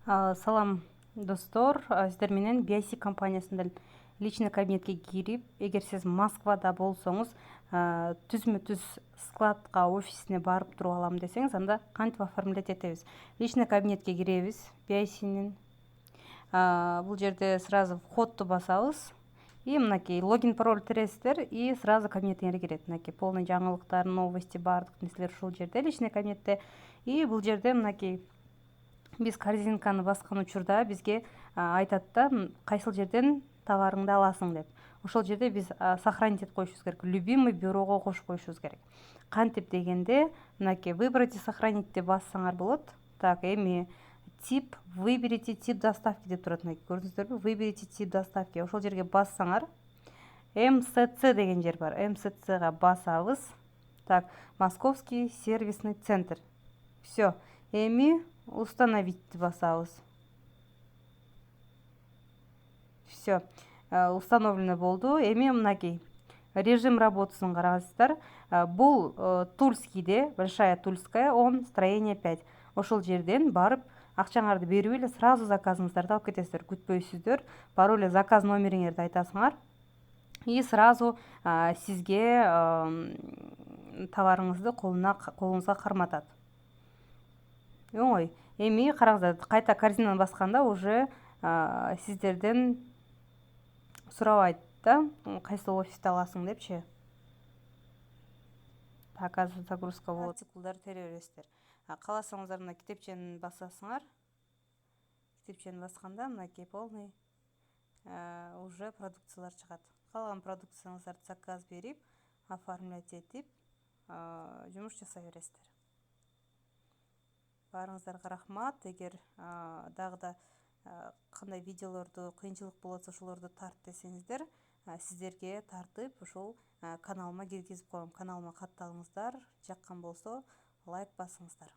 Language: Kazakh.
Салам достор, сиздер менен BIC компаниясынын личный кабинетке кирип, эгер сиз Москвада болсоңуз, түзмө-түз складка, офисине барып туруп алам десеңиз, анда кантип оформлять этебиз? Личный кабинетке киребиз, BIC'нин. Бул жерде сразу входту басабыз. И мынакей логин пароль тересиздер и сразу кабинетиңерге кирет. Мынакей полный жаңылыктар, новости, баардык нерселер ушул жерде, личный кабинетте. И бул жерде мынакей биз корзинканы баскан учурда бизге айтат да кайсыл жерден товарыңды аласың деп. Ошол жерде биз сохранить этип коюшубуз керек. Любимый бюрого кошуп коюшубуз керек. Кантип дегенде, мынакей выбрать и сохранить деп бассаңар болот. Так, эми тип, выберите тип доставки деп турат. Көрдүңүздөрбү? Выберите тип доставки. Ошол жерге бассаңар, МСЦ деген жер бар. МСЦга басабыз. Так, Московский сервисный центр. Все. Эми установить басабыз. Все. Установлено болду. Эми мынакей режим работасын караңыздар. Бул Тульскийде, Большая Тульская, он, строение 5. Ошол жерден барып акчаңарды берип эле сразу заказыңыздарды алып кетесиздер. Күтпөйсүздөр. Барып эле заказ номериңерди айтасыңар. И сразу сизге товарыңызды колуңузга карматат. Оңой. Эми караңыздар, кайта корзинаны басканда уже сиздерден сурабайт да, кайсы офисте аласың депчи. Так, азыр загрузка болот. Артикулдарды тере бересиздер. Кааласаңыздар мына китепчени басасыңар. Китепчени басканда мынакей полный уже продукциялар чыгат. Калган продукцияңыздарды заказ берип, оформлять этип, жумуш жасай бересиздер. Баарыңыздарга рахмат. Эгер дагы да кандай видеолорду кыйынчылык болот, ошолорду тарт десеңиздер, сиздерге тартып ушул каналыма киргизип коем. Каналыма катталыңыздар, жаккан болсо лайк басыңыздар.